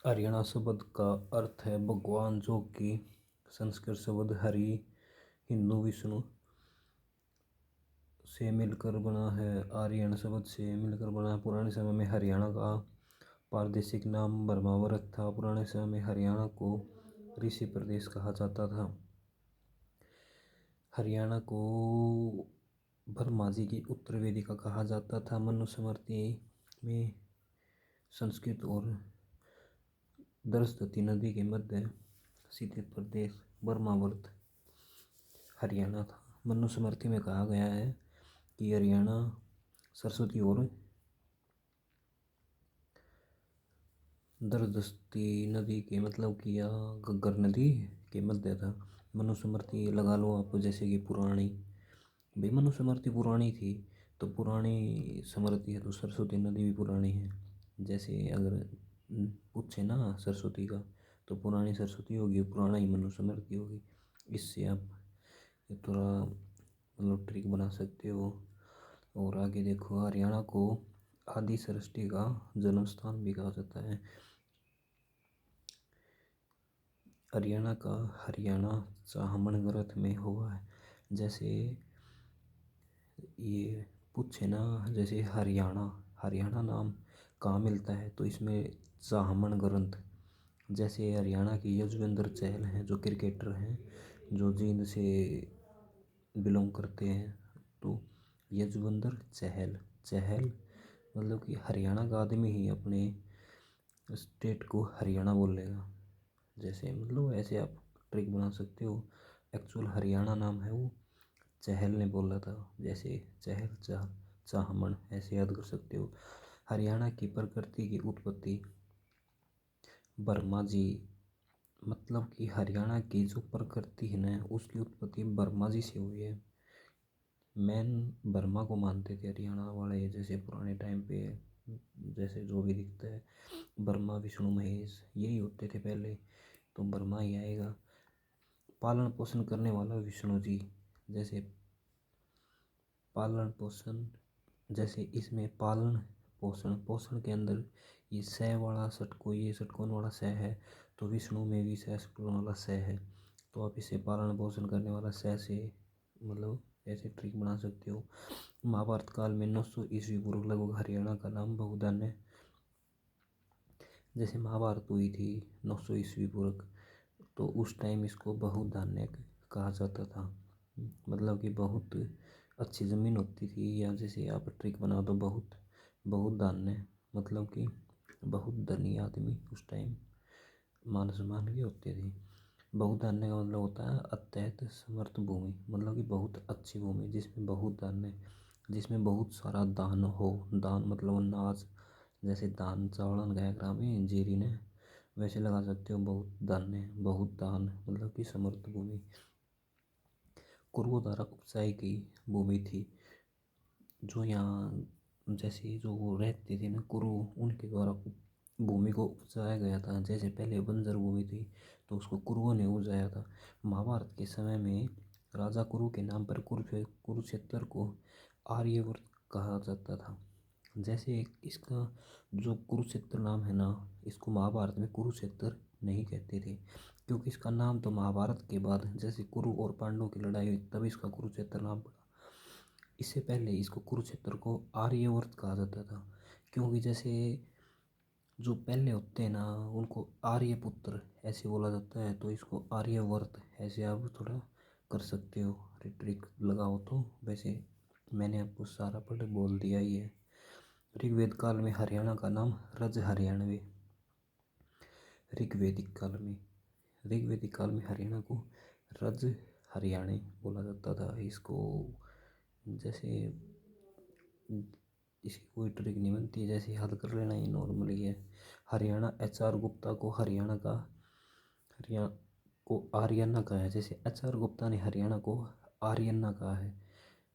हरियाणा शब्द का अर्थ है भगवान, जो कि संस्कृत शब्द हरि, हिंदू विष्णु से मिलकर बना है। आर्यन शब्द से मिलकर बना है। पुराने समय में हरियाणा का प्रादेशिक नाम ब्रह्मावरत था। पुराने समय में हरियाणा को ऋषि प्रदेश कहा जाता था। हरियाणा को ब्रह्माजी की उत्तर वेदिका कहा जाता था। मनुस्मृति में संस्कृत और सरस्वती नदी के मध्य स्थित प्रदेश ब्रह्मावर्त हरियाणा था। मनुस्मृति में कहा गया है कि हरियाणा सरस्वती और सरस्वती नदी के मतलब कि या घग्गर नदी के मध्य था। मनुस्मृति लगा लो आप, जैसे कि पुरानी भाई मनुस्मृति पुरानी थी तो पुरानी स्मृति है, तो सरस्वती नदी भी पुरानी है। जैसे अगर पूछे ना सरस्वती का, तो पुरानी सरस्वती होगी, पुराना ही मनुस्मृति होगी। इससे आप थोड़ा मतलब ट्रिक बना सकते हो। और आगे देखो, हरियाणा को आदि सृष्टि का जन्म स्थान भी कहा जाता है। हरियाणा का हरियाणा चाहमन ग्रंथ में हुआ है। जैसे ये पूछे ना, जैसे हरियाणा हरियाणा नाम कहाँ मिलता है, तो इसमें चाहमन ग्रंथ। जैसे हरियाणा की युजवेंद्र चहल हैं, जो क्रिकेटर हैं, जो जींद से बिलोंग करते हैं, तो युजवेंद्र चहल चहल मतलब कि हरियाणा का आदमी ही अपने स्टेट को हरियाणा बोलेगा। जैसे मतलब ऐसे आप ट्रिक बना सकते हो। एक्चुअल हरियाणा नाम है वो चहल ने बोला था। जैसे चहल चाहमन ऐसे याद कर सकते हो। हरियाणा की प्रकृति की उत्पत्ति वर्मा जी, मतलब कि हरियाणा की जो प्रकृति है ना, उसकी उत्पत्ति वर्मा जी से हुई है। मैन वर्मा को मानते थे हरियाणा वाले, जैसे पुराने टाइम पे जैसे जो भी दिखता है ब्रह्मा विष्णु महेश यही होते थे पहले, तो ब्रह्मा ही आएगा। पालन पोषण करने वाला विष्णु जी। जैसे पालन पोषण, जैसे इसमें पालन पोषण पोषण के अंदर ये स वाला षटकों, ये षटकोण वाला स है, तो विष्णु में भी स षटकोण वाला स है। तो आप इसे पालन पोषण करने वाला स से मतलब ऐसे ट्रिक बना सकते हो। महाभारत काल में 900 ईस्वी पूर्व लगभग हरियाणा का नाम बहुधान्य, जैसे महाभारत हुई थी 900 ईस्वी पूर्व, तो उस टाइम इसको बहुधान्य कहा जाता था। मतलब कि बहुत अच्छी ज़मीन होती थी, या जैसे आप ट्रिक बना दो बहुत धान्य, मतलब कि बहुत धनी आदमी उस टाइम मान सम्मान के होते थे। बहुधान्य का मतलब होता है अत्यंत समर्थ भूमि, मतलब कि बहुत अच्छी भूमि जिसमें बहुत धान्य, जिसमें बहुत सारा दान हो। दान मतलब अनाज, जैसे दान चावल गया ग्राम में जीरी ने, वैसे लगा सकते हो बहुत धान्य बहुत दान, मतलब कि समर्थ भूमि। कुरुओं द्वारा उपजाई की भूमि थी, जो यहाँ जैसे जो वो रहते थे ना कुरु, उनके द्वारा भूमि को उपजाया गया था। जैसे पहले बंजर भूमि थी तो उसको कुरुओं ने उपजाया था। महाभारत के समय में राजा कुरु के नाम पर कुरुक्षेत्र को आर्यवर्त कहा जाता था। जैसे इसका जो कुरुक्षेत्र नाम है ना, इसको महाभारत में कुरुक्षेत्र नहीं कहते थे, क्योंकि इसका नाम तो महाभारत के बाद जैसे कुरु और पांडवों की लड़ाई हुई तब इसका कुरुक्षेत्र नाम पड़ा। इससे पहले इसको कुरुक्षेत्र को आर्यवर्त कहा जाता था, क्योंकि जैसे जो पहले होते हैं ना उनको आर्यपुत्र ऐसे बोला जाता है, तो इसको आर्यवर्त ऐसे आप थोड़ा कर सकते हो, ट्रिक लगाओ तो। वैसे मैंने आपको सारा पढ़ बोल दिया ही है। ऋग्वेद काल में हरियाणा का नाम रज हरियाणवी, ऋग्वेदिक काल में ऋग्वेदिक काल में हरियाणा को रज हरियाणी बोला जाता था। इसको जैसे इसकी कोई ट्रिक नहीं बनती है, जैसे हल कर लेना ही नॉर्मली है। हरियाणा HR गुप्ता को हरियाणा को आर्यना कहा है। जैसे HR गुप्ता ने हरियाणा को आर्यना कहा है।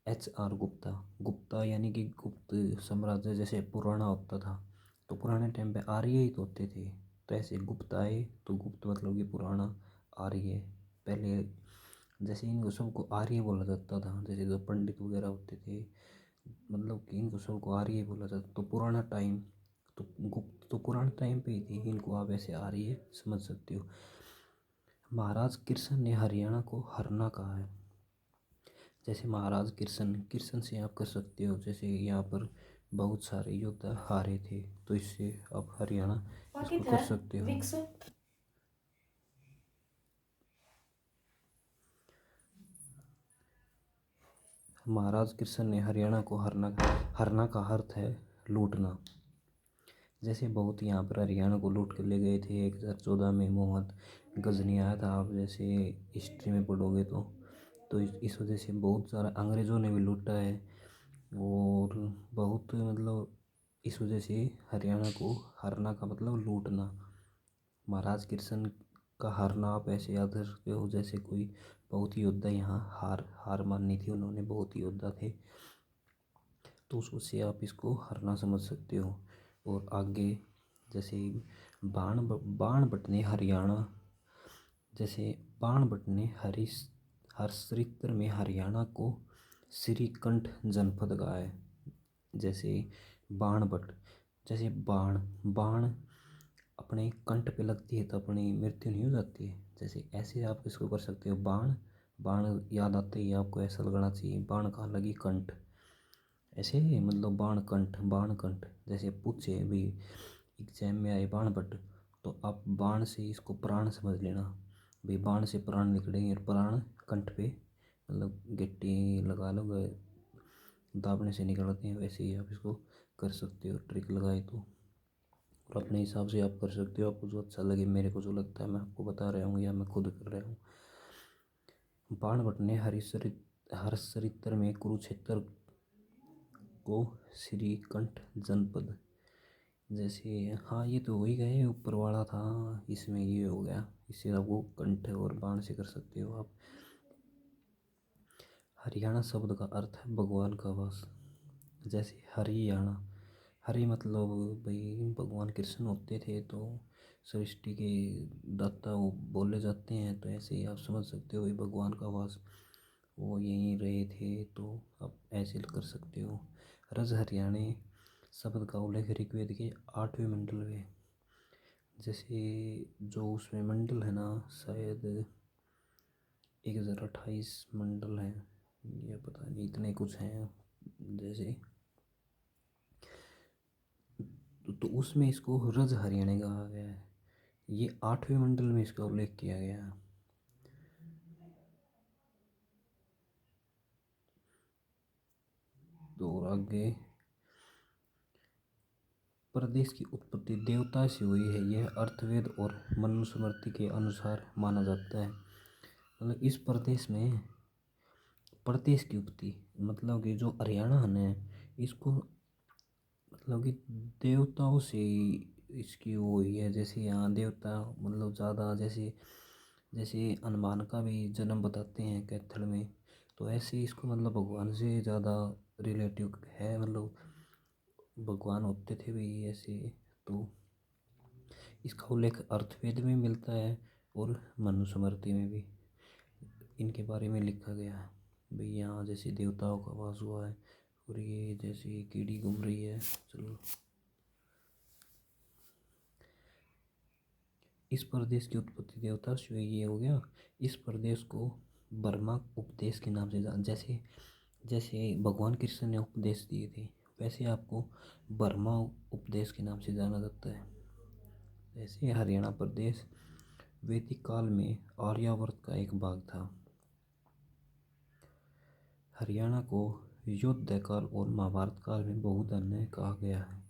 HR गुप्ता, गुप्ता यानी कि गुप्त साम्राज्य जैसे पुराना होता था, तो पुराने टाइम पे आर्य ही तो होते थे, तो ऐसे गुप्त आए तो गुप्त मतलब कि पुराना, आर्य पहले, जैसे इनको सबको आर्य बोला जाता था। जैसे जो पंडित वगैरह होते थे, मतलब कि इनको सबको आर्य बोला जाता, तो पुराना टाइम, तो गुप्त तो पुराने टाइम पे ही थी, इनको आप ऐसे आ रही है समझ सकते हो। महाराज कृष्ण ने हरियाणा को हरना कहा है। जैसे महाराज कृष्ण, कृष्ण से आप कर सकते हो, जैसे यहाँ पर बहुत सारे योद्धा हारे थे, तो इससे आप हरियाणा इसको कर सकते हो। महाराज कृष्ण ने हरियाणा को हरना, हरना का अर्थ है लूटना। जैसे बहुत यहाँ पर हरियाणा को लूट कर ले गए थे 1014 में मोहम्मद गजनी आया था, आप जैसे हिस्ट्री में पढ़ोगे तो इस वजह से बहुत सारा अंग्रेज़ों ने भी लूटा है, और बहुत मतलब इस वजह से हरियाणा को हरना का मतलब लूटना। महाराज कृष्ण का हारना आप ऐसे याद कर सकते हो, जैसे कोई बहुत ही योद्धा यहाँ हार हार माननी थी, उन्होंने बहुत ही योद्धा थे, तो उससे आप इसको हारना समझ सकते हो। और आगे जैसे बाण बटने हरियाणा, जैसे बाण बटने हरसरित्र में हरियाणा को श्रीकंठ जनपद का है। जैसे बाण बट, जैसे बाण बाण अपने कंठ पे लगती है तो अपनी मृत्यु नहीं हो जाती है, जैसे ऐसे आप इसको कर सकते हो। बाण बाण याद आते ही आपको ऐसा लगना चाहिए बाण कहाँ लगी, कंठ, ऐसे मतलब बाण कंठ जैसे पूछे भी एग्जाम में आए बाण भट्ट, तो आप बाण से इसको प्राण समझ लेना, भाई बाण से प्राण निकलेंगे, और प्राण कंठ पे मतलब गिट्टी लगा लो, दाबने से निकलते हैं, वैसे ही आप इसको कर सकते हो ट्रिक लगाए तो। और अपने हिसाब से आप कर सकते हो, आपको जो अच्छा लगे। मेरे को जो लगता है मैं आपको बता रहा हूँ या मैं खुद कर रहा हूँ। बाण भट्ट ने हरसरित्र में कुरुक्षेत्र को श्रीकंठ जनपद, जैसे हाँ ये तो हो ही गए, ऊपर वाला था इसमें ये हो गया, इससे आप वो कंठ और बाण से कर सकते हो आप। हरियाणा शब्द का अर्थ है भगवान का वास। जैसे हरियाणा, हरि मतलब भाई भगवान कृष्ण होते थे, तो सृष्टि के दाता वो बोले जाते हैं, तो ऐसे ही आप समझ सकते हो भाई भगवान का वास, वो यहीं रहे थे, तो आप ऐसे कर सकते हो। रज हरियाणे शब्द का उल्लेख ऋग्वेद के 8वें मंडल में, जैसे जो उसमें मंडल है ना, शायद 1028 मंडल है या पता नहीं इतने कुछ हैं, जैसे तो उसमें इसको रज हरियाणा कहा गया है, ये 8वें मंडल में इसका उल्लेख किया गया है। तो और आगे, प्रदेश की उत्पत्ति देवता से हुई है, यह अर्थवेद और मनुस्मृति के अनुसार माना जाता है। मतलब इस प्रदेश की उत्पत्ति मतलब कि जो हरियाणा है इसको मतलब कि देवताओं से इसकी वो हुई है। जैसे यहाँ देवता मतलब ज़्यादा, जैसे जैसे हनुमान का भी जन्म बताते हैं कैथल में, तो ऐसे इसको मतलब भगवान से ज़्यादा रिलेटिव है, मतलब भगवान होते थे भी ऐसे। तो इसका उल्लेख अर्थवेद में मिलता है और मनुस्मृति में भी इनके बारे में लिखा गया है, भाई यहाँ जैसे देवताओं का वास हुआ है। और ये जैसे कीड़ी घूम रही है, चलो इस प्रदेश की उत्पत्ति देवता से हुई, ये हो गया। इस प्रदेश को बर्मा उपदेश के नाम से जान, जैसे जैसे भगवान कृष्ण ने उपदेश दिए थे, वैसे आपको बर्मा उपदेश के नाम से जाना जाता है। जैसे हरियाणा प्रदेश वैदिक काल में आर्यावर्त का एक भाग था। हरियाणा को युद्ध काल और महाभारत काल में बहुधान्य कहा गया है।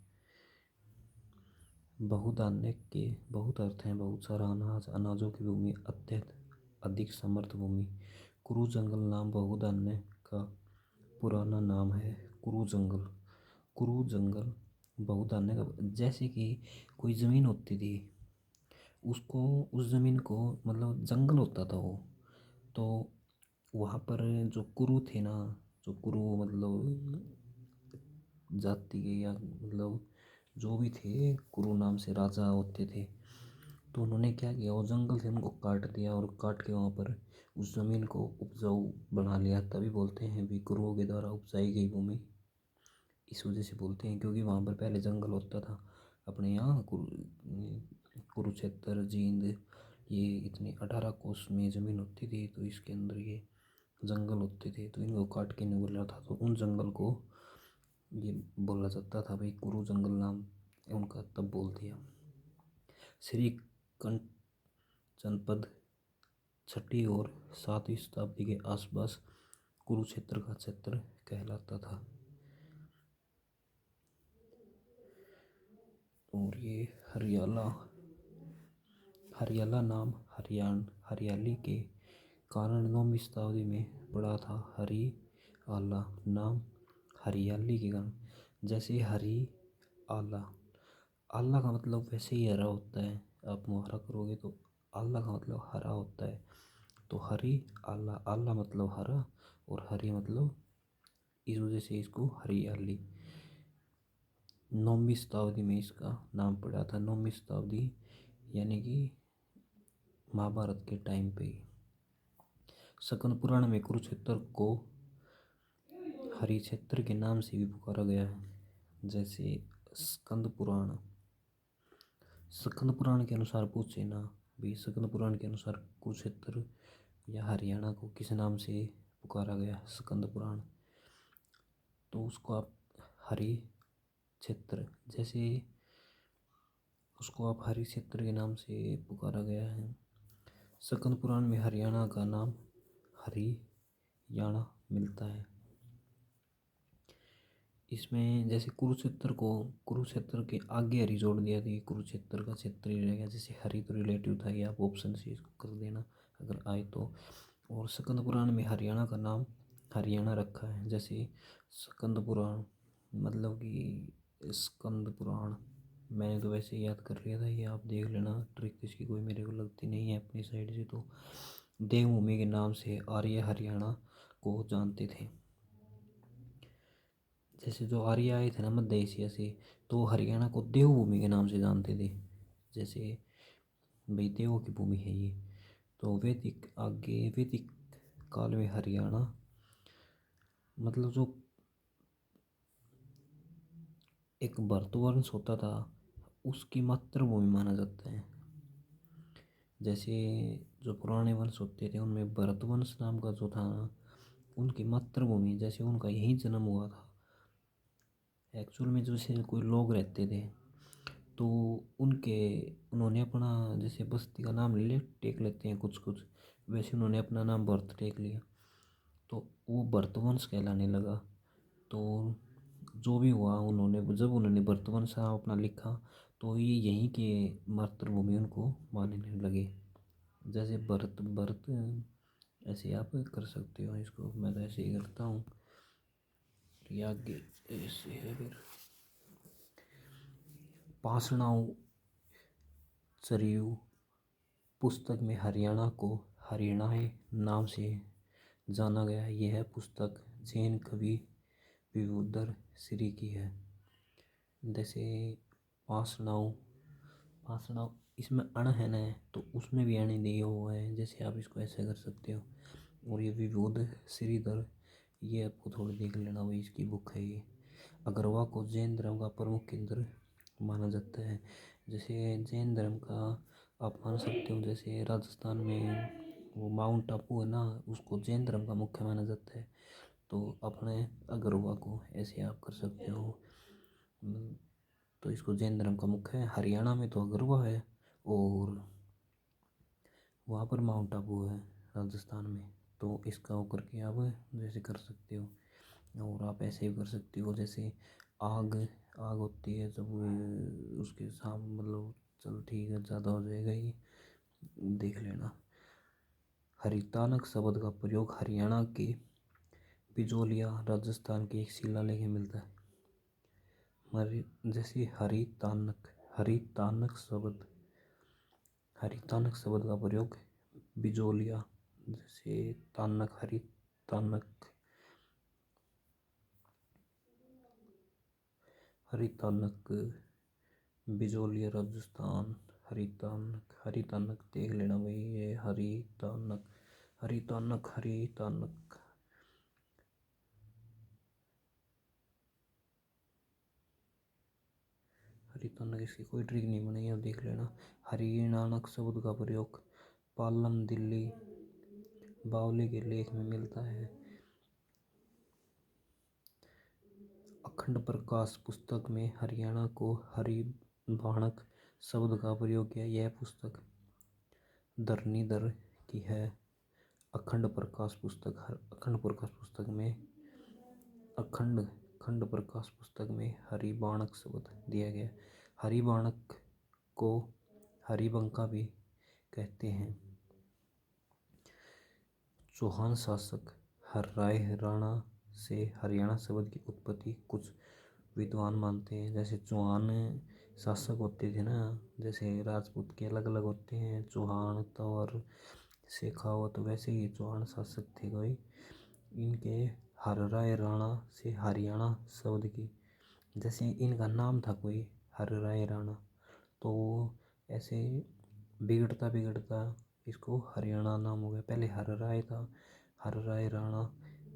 बहुधान्य के बहुत अर्थ हैं, बहुत सारा अनाज, अनाजों की भूमि, अत्यंत अधिक समर्थ भूमि। कुरु जंगल नाम बहुधान्य का पुराना नाम है। कुरु जंगल बहुधान्य का, जैसे कि कोई ज़मीन होती थी, उसको उस ज़मीन को मतलब जंगल होता था वो, तो वहाँ पर जो कुरु थे ना, जो कुरु मतलब जाति के या मतलब जो भी थे, कुरु नाम से राजा होते थे, तो उन्होंने क्या किया, वो जंगल थे उनको काट दिया, और काट के वहाँ पर उस ज़मीन को उपजाऊ बना लिया। तभी बोलते हैं भी कुरुओं के द्वारा उपजाई गई भूमि, इस वजह से बोलते हैं क्योंकि वहाँ पर पहले जंगल होता था, अपने यहाँ कुरुक्षेत्र, जींद, ये इतनी 18 कोस में ज़मीन होती थी, तो इसके अंदर ये जंगल होते थे, तो इनको काट के नहीं बोला था, तो उन जंगल को ये बोला जाता था भाई कुरु जंगल, नाम उनका तब बोल दिया। श्री कंठ जनपद 6वीं और 7वीं शताब्दी के आसपास कुरुक्षेत्र का क्षेत्र कहलाता था। और ये हरियाला नाम हरियाली के कारण 9वीं शताब्दी में पड़ा था। हरियाला नाम हरियाली के कारण, जैसे हरी आला, आला का मतलब वैसे ही हरा होता है, आप मुहारा करोगे तो आला का मतलब हरा होता है, तो हरी आला, आला मतलब हरा और हरी मतलब, इस वजह से इसको हरियाली। 9वीं शताब्दी में इसका नाम पड़ा था। 9वीं शताब्दी यानी कि महाभारत के टाइम पे ही। स्कंद पुराण में कुरुक्षेत्र को हरि क्षेत्र के नाम से भी पुकारा गया है। जैसे स्कंद पुराण के अनुसार पूछे ना भी, स्कंद पुराण के अनुसार कुरुक्षेत्र या हरियाणा को किस नाम से पुकारा गया, स्कंद पुराण, तो उसको आप हरि क्षेत्र, जैसे उसको आप हरि क्षेत्र के नाम से पुकारा गया है। स्कंद पुराण में हरियाणा का नाम हरियाणा मिलता है। इसमें जैसे कुरुक्षेत्र के आगे हरि जोड़ दिया तो कुरुक्षेत्र का क्षेत्र ही रहेगा। जैसे हरि तो रिलेटिव था, ये आप ऑप्शन से इसको कर देना अगर आए तो। और स्कंद पुराण में हरियाणा का नाम हरियाणा रखा है। जैसे स्कंद पुराण मतलब कि स्कंद पुराण, मैंने तो वैसे याद कर लिया था, ये आप देख लेना, ट्रिक इसकी कोई मेरे को लगती नहीं है अपनी साइड से। तो देवभूमि के नाम से आर्य हरियाणा को जानते थे। जैसे जो आर्य आए थे ना मध्य एशिया से, तो हरियाणा को देवभूमि के नाम से जानते थे। जैसे भाई देवों की भूमि है ये। तो वैदिक काल में हरियाणा मतलब जो एक भरतवंश होता था उसकी मातृभूमि माना जाता है। जैसे जो पुराने वंश होते थे उनमें भरतवंश नाम का जो था ना, उनकी मातृभूमि, जैसे उनका यहीं जन्म हुआ था। एक्चुअल में जैसे कोई लोग रहते थे तो उन्होंने अपना जैसे बस्ती का नाम ले टेक लेते हैं कुछ कुछ, वैसे उन्होंने अपना नाम भरत टेक लिया, तो वो भरतवंश कहलाने लगा। तो जो भी हुआ, जब उन्होंने भरतवंश अपना लिखा तो ये यहीं के मातृभूमि उनको मानने लगे। जैसे भरत ऐसे आप कर सकते हो इसको, मैं तो ऐसे ही करता हूँ। ये आगे ऐसे है। फिर पासनाऊ सरयू पुस्तक में हरियाणा को हरियाणाई नाम से जाना गया है। यह पुस्तक जैन कवि विभुधर श्री की है। जैसे पासनाऊ, इसमें अण है ना, तो उसमें भी अण दिया हुआ है, जैसे आप इसको ऐसे कर सकते हो। और ये विभुध श्रीधर, ये आपको थोड़ी देख लेना, वही इसकी बुक है ये। अगरवा को जैन धर्म का प्रमुख केंद्र माना जाता है। जैसे जैन धर्म का आप मान सकते हो, जैसे राजस्थान में वो माउंट आबू है ना, उसको जैन धर्म का मुख्य माना जाता है। तो अपने अगरवा को ऐसे आप कर सकते हो। तो इसको जैन धर्म का मुख्य है। हरियाणा में तो अगरवा है और वहाँ पर माउंट आबू है राजस्थान में। तो इसका वो करके आप जैसे कर सकते हो। और आप ऐसे भी कर सकते हो, जैसे आग होती है जब उसके सामने, मतलब चल ठीक है, ज़्यादा हो जाएगा ये, देख लेना। हरितानक शब्द का प्रयोग हरियाणा के बिजोलिया राजस्थान के एक शिलालेख में मिलता है। जैसे हरितानक शब्द का प्रयोग बिजोलिया, जैसे तानक, हरितानक बिजोलिया राजस्थान। हरितानक देख लेना भाई, ये हरितानक रितन इसकी कोई ट्रिक नहीं बनेगी, अब देख लेना। हरियाणक शब्द का प्रयोग पालम दिल्ली बावली के लेख में मिलता है। अखंड प्रकाश पुस्तक में हरियाणा को हरिबाणक शब्द का प्रयोग किया। यह पुस्तक धरणीधर की है। अखंड प्रकाश पुस्तक में हरिबाणक शब्द दिया गया। हरिबाणक को हरिबंका भी कहते हैं। चौहान शासक हर्राय राणा से हरियाणा शब्द की उत्पत्ति कुछ विद्वान मानते हैं। जैसे चौहान शासक होते थे ना, जैसे राजपूत के अलग अलग होते हैं, चौहान तंवर शेखावत, वैसे ही चौहान शासक थे कोई। इनके हर्राय राणा से हरियाणा शब्द की, जैसे इनका नाम था कोई हर्राय राणा, तो ऐसे बिगड़ता बिगड़ता इसको हरियाणा नाम हो गया। पहले हर्राय था, हर्राय राणा,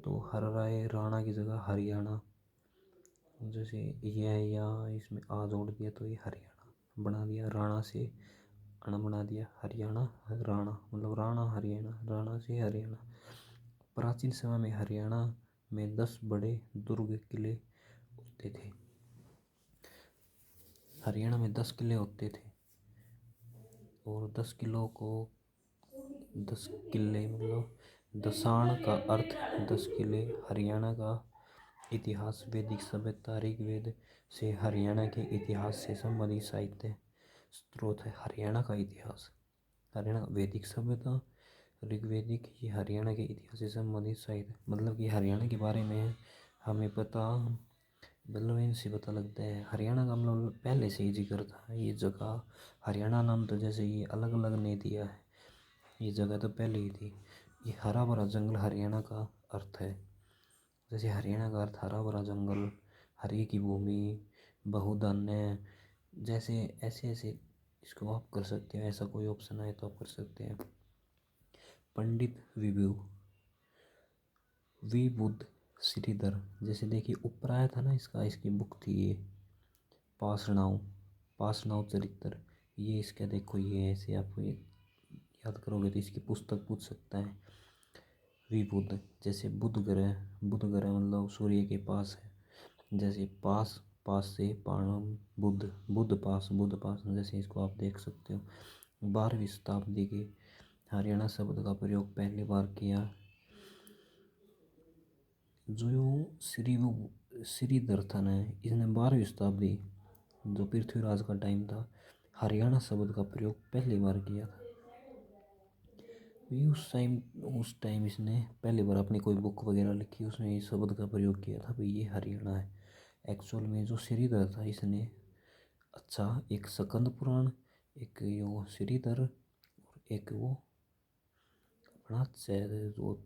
तो हर्राय राणा की जगह हरियाणा, जैसे यह या इसमें आ जोड़ दिया तो ये हरियाणा बना दिया। राणा से अण बना दिया, हरियाणा राणा, मतलब राणा हरियाणा, राणा से हरियाणा। प्राचीन समय में हरियाणा में 10 बड़े दुर्ग किले होते थे। हरियाणा में 10 किले होते थे, और 10 किलों को 10 किले मतलब दसाण का अर्थ 10 किले। हरियाणा का इतिहास वैदिक सभ्यता ऋग्वेद से हरियाणा के इतिहास से संबंधित साहित्य स्रोत है। हरियाणा का इतिहास, हरियाणा वैदिक सभ्यता ऋग्वेदिक, ये हरियाणा के इतिहास से संबंधित साहित्य, मतलब कि हरियाणा के बारे में हमें पता, मतलब इनसे पता लगता है। हरियाणा का मतलब पहले से ही जिक्र था। ये जगह हरियाणा नाम तो जैसे ये अलग अलग नहीं दिया है, ये जगह तो पहले ही थी। ये हरा भरा जंगल हरियाणा का अर्थ है। जैसे हरियाणा का अर्थ हरा भरा जंगल, हरी की भूमि, बहुधान्य, जैसे ऐसे ऐसे इसको आप कर सकते हो। ऐसा कोई ऑप्शन आए तो आप कर सकते हैं। पंडित विबुध श्रीधर, जैसे देखिए ऊपर आया था ना, इसकी बुक थी ये पासनाव चरित्र। ये इसका देखो, ये ऐसे आप याद करोगे तो इसकी पुस्तक पूछ सकता है। विबुध, जैसे बुध ग्रह मतलब सूर्य के पास है, जैसे पास पास से पाणम बुध पास, जैसे इसको आप देख सकते हो। 12वीं शताब्दी के हरियाणा शब्द का प्रयोग पहली बार किया। जो श्रीधर था ना, इसने 12वीं शताब्दी, जो पृथ्वीराज का टाइम था, हरियाणा शब्द का प्रयोग पहली बार किया था। उस टाइम इसने पहली बार अपनी कोई बुक वगैरह लिखी, उसने इस शब्द का प्रयोग किया था भाई ये हरियाणा है। एक्चुअल में जो श्रीधर था इसने, अच्छा, एक स्कंद पुराण, एक यो श्रीधर, और एक वो अपना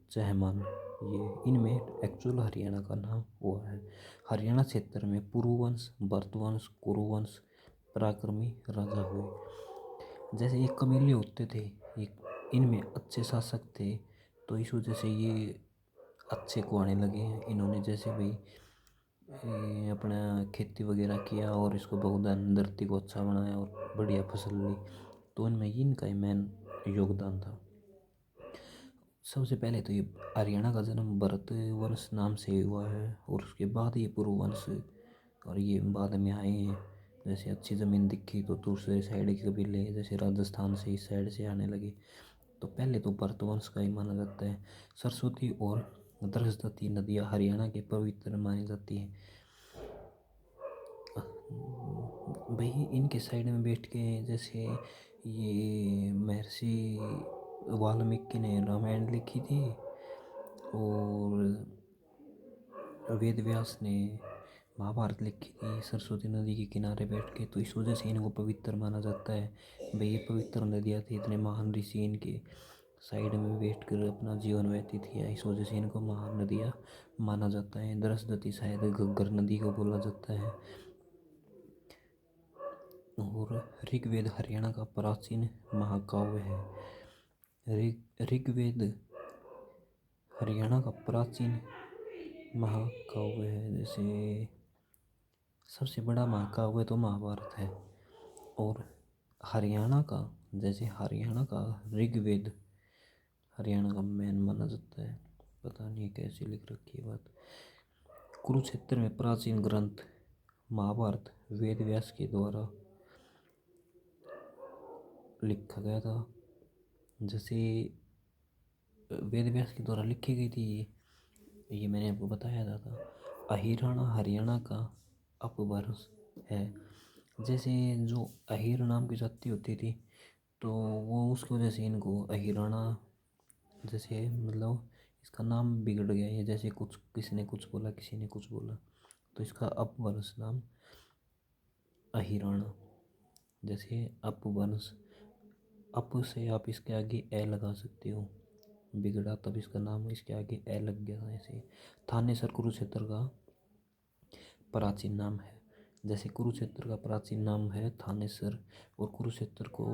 चहमान, ये इनमें एक्चुअल हरियाणा का नाम हुआ है। हरियाणा क्षेत्र में पुरुवंश, भरतवंश, कुरुवंश पराक्रमी राजा हुए। जैसे ये कबीले होते थे, ये इनमें अच्छे शासक थे, तो इस वजह से ये अच्छे को आने लगे हैं। इन्होंने जैसे भाई अपना खेती वगैरह किया और इसको बहुधान धरती को अच्छा बनाया और बढ़िया फसल ली, तो इनमें इनका ही मेन योगदान था। सबसे पहले तो ये हरियाणा का जन्म भरत वंश नाम से हुआ है, और उसके बाद ये पुरुवंश और ये बाद में आए हैं। जैसे अच्छी ज़मीन दिखी तो दूसरे साइड के कबीले जैसे राजस्थान से इस साइड से आने लगे, तो पहले तो भरतवंश का ही माना जाता है। सरस्वती और दृशदती नदियाँ हरियाणा के पवित्र मानी जाती हैं। भाई इनके साइड में बैठ के, जैसे ये महर्षि वाल्मीकि ने रामायण लिखी थी, और वेद व्यास ने महाभारत लिखी थी सरस्वती नदी के किनारे बैठ के, तो इस वजह से इनको पवित्र माना जाता है। भाई ये पवित्र नदियाँ थी, इतने महान ऋषि इनके साइड में बैठ कर अपना जीवन व्यतीत किया, इस वजह से इनको महान नदियाँ माना जाता है। दरसदती शायद घग्गर नदी को बोला जाता है। और ऋग्वेद हरियाणा का प्राचीन महाकाव्य है। ऋग्वेद हरियाणा का प्राचीन महाकाव्य है। जैसे सबसे बड़ा महाकाव्य तो महाभारत है। और हरियाणा का, जैसे हरियाणा का ऋग्वेद हरियाणा का मेन माना जाता है। पता नहीं कैसे लिख रखी है बात। कुरुक्षेत्र में प्राचीन ग्रंथ महाभारत वेद व्यास के द्वारा लिखा गया था। जैसे वेद व्यास के द्वारा लिखी गई थी ये मैंने आपको बताया था। अहिराणा हरियाणा का अपभ्रंश है। जैसे जो अहिर नाम की जाति होती थी तो वो उसकी वजह से इनको अहिराणा, जैसे मतलब इसका नाम बिगड़ गया है। जैसे कुछ किसी ने कुछ बोला, किसी ने कुछ बोला, तो इसका अपभ्रंश नाम अहिराणा। जैसे अपभ्रंश, अप से आप इसके आगे ए लगा सकते हो, बिगड़ा तब इसका नाम इसके आगे ए लग गया। ऐसे थानेसर कुरुक्षेत्र का प्राचीन नाम है। जैसे कुरुक्षेत्र का प्राचीन नाम है थानेसर, और कुरुक्षेत्र को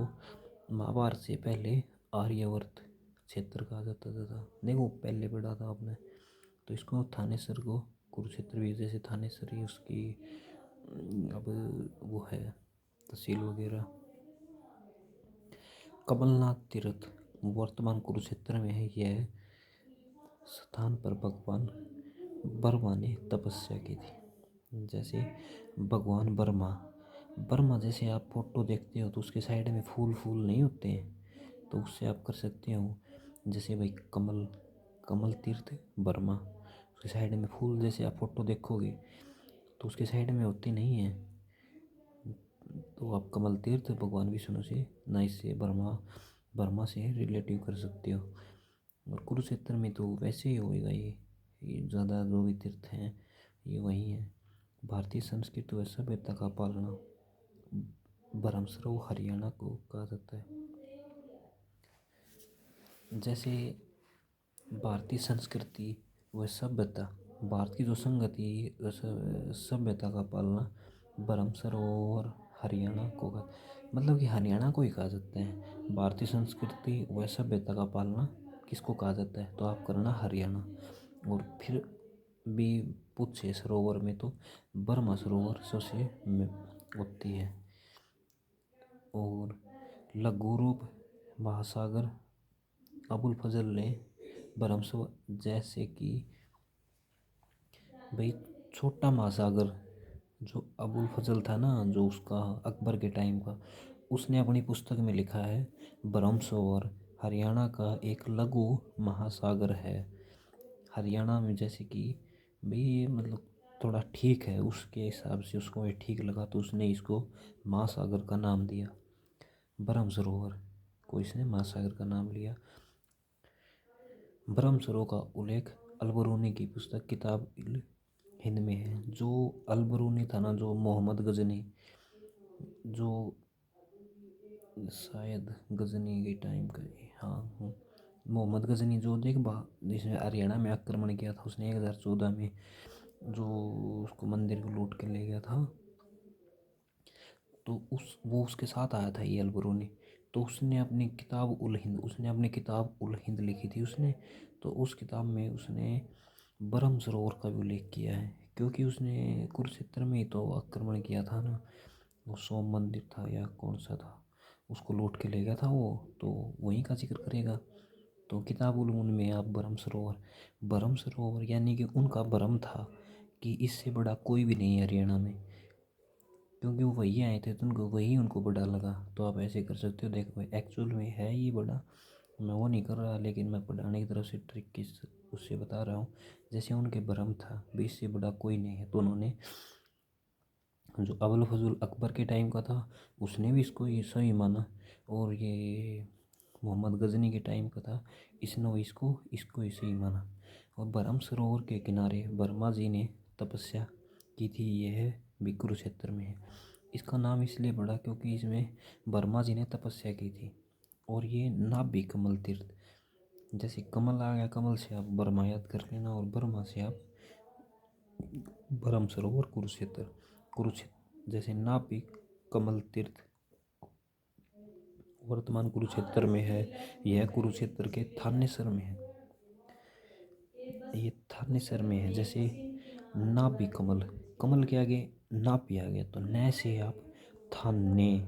महाभारत से पहले आर्यवर्त क्षेत्र कहा जाता था। देखो पहले पढ़ा था आपने। तो इसको थानेसर को कुरुक्षेत्र भी, जैसे थानेसर ही उसकी अब वो है तहसील वगैरह। कमलनाथ तीर्थ वर्तमान कुरुक्षेत्र में है। यह स्थान पर भगवान ब्रह्मा ने तपस्या की थी। जैसे भगवान ब्रह्मा, जैसे आप फोटो देखते हो तो उसके साइड में फूल फूल नहीं होते हैं, तो उससे आप कर सकते हो। जैसे भाई कमल, कमल तीर्थ ब्रह्मा, उसके साइड में फूल, जैसे आप फोटो देखोगे तो उसके साइड में होते नहीं है, तो आप कमल तीर्थ भगवान विष्णु से ना इससे ब्रह्मा से रिलेटिव कर सकते हो। और कुरुक्षेत्र में तो वैसे ही होएगा। ये ज़्यादा जो भी तीर्थ हैं ये वही हैं। भारतीय संस्कृति व सभ्यता का पालना बरहमसरो हरियाणा को कहा जाता है। जैसे भारतीय संस्कृति व सभ्यता, भारत की जो संगति सभ्यता का पालना बरहमसरोवर हरियाणा को का, मतलब कि हरियाणा को ही कहा जाता है। भारतीय संस्कृति व सभ्यता का पालना किसको कहा जाता है, तो आप करना हरियाणा। और फिर भी पूछे सरोवर में तो बर्मा सरोवर सबसे होती है। और लघु रूप महासागर अबुल फजल ने बरहमसर, जैसे कि भाई छोटा महासागर जो अबुल फजल था ना, जो उसका अकबर के टाइम का, उसने अपनी पुस्तक में लिखा है बरहमसरोवर हरियाणा का एक लघु महासागर है। हरियाणा में जैसे कि भाई ये मतलब थोड़ा ठीक है, उसके हिसाब से उसको ये ठीक लगा तो उसने इसको महासागर का नाम दिया। ब्रह्म सरोवर को इसने महासागर का नाम लिया। ब्रह्म सरोवर का उल्लेख अलबरूनी की पुस्तक किताब हिंद में है। जो अलबरूनी था ना, जो मोहम्मद गजनी, जो शायद गजनी के टाइम का, हाँ मोहम्मद गजनी, जो देख जिसने हरियाणा में आक्रमण किया था, उसने 1014 में जो उसको मंदिर को लूट के ले गया था, तो वो उसके साथ आया था ये अलबरूनी। तो उसने अपनी किताब उल हिंद लिखी थी उसने। तो उस किताब में उसने ब्रह्म सरोवर का भी उल्लेख किया है, क्योंकि उसने कुरुक्षेत्र में ही तो आक्रमण किया था ना। वो सोम मंदिर था या कौन सा था, उसको लूट के ले गया था वो, तो वहीं का जिक्र करेगा। तो किताब उल हिंद में आप ब्रह्म सरोवर यानी कि उनका भ्रम था कि इससे बड़ा कोई भी नहीं है हरियाणा में, क्योंकि वो वही आए थे तो उनको वही उनको बड़ा लगा। तो आप ऐसे कर सकते हो। देखो एक्चुअल में है ये बड़ा, मैं वो नहीं कर रहा, लेकिन मैं पढ़ाने की तरफ से ट्रिक की उससे बता रहा हूँ। जैसे उनके भ्रम था भी इससे बड़ा कोई नहीं है, तो उन्होंने जो अबुल फजल अकबर के टाइम का था उसने भी इसको ये सही माना, और ये मोहम्मद गजनी के टाइम का था, इसने इसको ही सही माना। और ब्रह्म सरोवर के किनारे वर्मा जी ने तपस्या की थी। यह भी कुरुक्षेत्र में है। इसका नाम इसलिए पड़ा क्योंकि इसमें वर्मा जी ने तपस्या की थी। और ये नाभि कमल तीर्थ, जैसे कमल आ गया, कमल से आप बर्मा याद कर लेना, और बर्मा से आप ब्रह्म सरोवर कुरुक्षेत्र जैसे नाभि कमल तीर्थ वर्तमान कुरुक्षेत्र में है। यह कुरुक्षेत्र के थानेसर में है। ये थानेसर में है। जैसे नाभि कमल, कमल के आगे ना पिया गया तो न से आप थाने,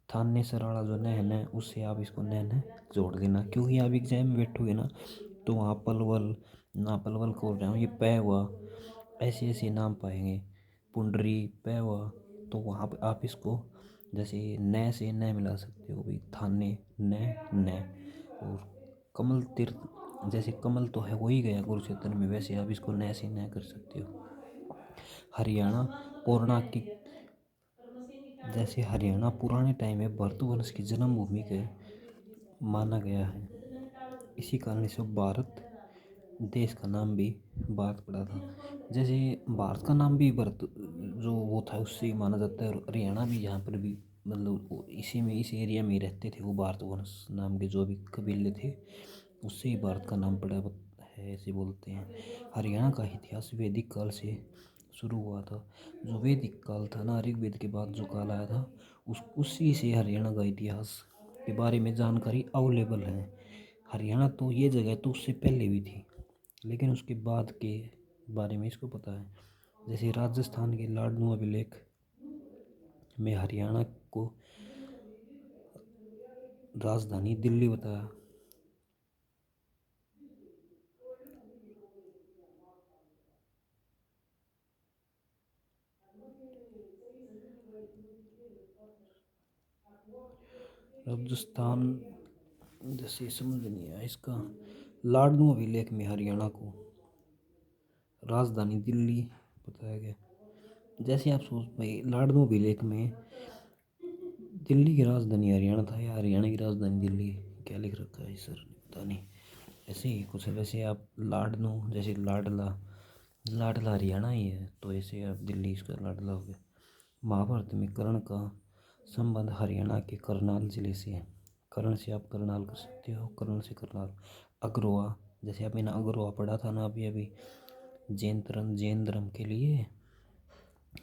थाने सराड़ा जो न है न, उससे आप इसको न न जोड़ देना, क्योंकि आप एग्जाम में बैठोगे ना तो वहाँ पलवल, ना पलवल खोल रहा हूँ, ये पै हुआ, ऐसे ऐसे नाम पाएंगे, पुंडरी पै हुआ, तो वहाँ पे आप इसको जैसे न से न मिला सकते हो भाई, थाने न। और कमल तीर्थ, जैसे कमल तो है वही गया कुरुक्षेत्र में, वैसे आप इसको न से न कर सकते हो। हरियाणा पौराणिक की, जैसे हरियाणा पुराने टाइम में भरतवंश की जन्मभूमि के माना गया है, इसी कारण से भारत देश का नाम भी भारत पड़ा था। जैसे भारत का नाम भी भरत जो वो था उससे ही माना जाता है, और हरियाणा भी यहाँ पर भी मतलब इसी में, इस एरिया में ही रहते थे वो भारतवंश नाम के जो भी कबीले थे, उससे ही भारत का नाम पड़ा है, ऐसे बोलते हैं। हरियाणा का इतिहास वैदिक काल से शुरू हुआ था। जो वैदिक काल था ना, ऋग्वेद के बाद जो काल आया था, उसी से हरियाणा का इतिहास के बारे में जानकारी अवेलेबल है। हरियाणा तो ये जगह तो उससे पहले भी थी, लेकिन उसके बाद के बारे में इसको पता है। जैसे राजस्थान के लाडनू अभिलेख में हरियाणा को राजधानी दिल्ली बताया। राजस्थान, जैसे समझ नहीं आया इसका, लाडनू अभिलेख में हरियाणा को राजधानी दिल्ली बताया गया। जैसे आप सोच भाई, लाडनू अभिलेख में दिल्ली की राजधानी हरियाणा था या हरियाणा की राजधानी दिल्ली, क्या लिख रखा है सर, पता नहीं, ऐसे ही कुछ है। वैसे आप लाडनू, जैसे लाडला, लाडला हरियाणा ही है, तो ऐसे आप दिल्ली इसका लाडला हो गया। महाभारत में कर्ण का संबंध हरियाणा के करनाल जिले से है। कर्ण से आप करनाल कर सकते हो, कर्ण से करनाल। अग्रवा, जैसे आप मैंने अग्रवा पढ़ा था ना अभी अभी, जैन धर्म के लिए,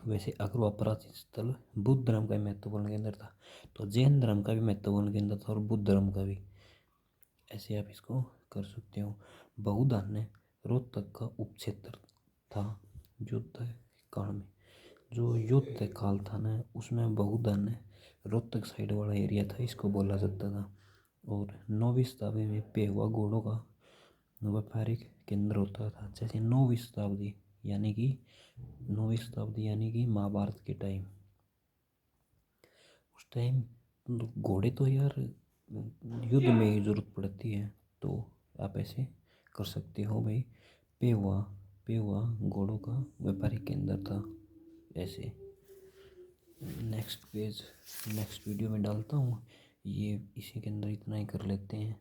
वैसे अग्रवा प्राचीन स्थल बुद्ध धर्म का भी महत्वपूर्ण केंद्र था, तो जैन धर्म का भी महत्वपूर्ण केंद्र था और बुद्ध धर्म का भी, ऐसे आप इसको कर सकते हो। बहुधान्य रोहतक का उपक्षेत्र था युद्ध काल में, जो युद्ध काल था ना उसमें बहुधान्य रोहतक साइड वाला एरिया था, इसको बोला जाता था। और 9वीं शताब्दी में पेहवा घोड़ों का व्यापारिक केंद्र होता था। जैसे 9वीं शताब्दी यानी कि 9वीं शताब्दी यानी कि महाभारत के टाइम, उस टाइम घोड़े तो यार युद्ध में ही ज़रूरत पड़ती है, तो आप ऐसे कर सकते हो भाई। पेवा, पेवा घोड़ों का व्यापारिक केंद्र था, ऐसे। नेक्स्ट पेज नेक्स्ट वीडियो में डालता हूँ, ये इसी के अंदर इतना ही कर लेते हैं।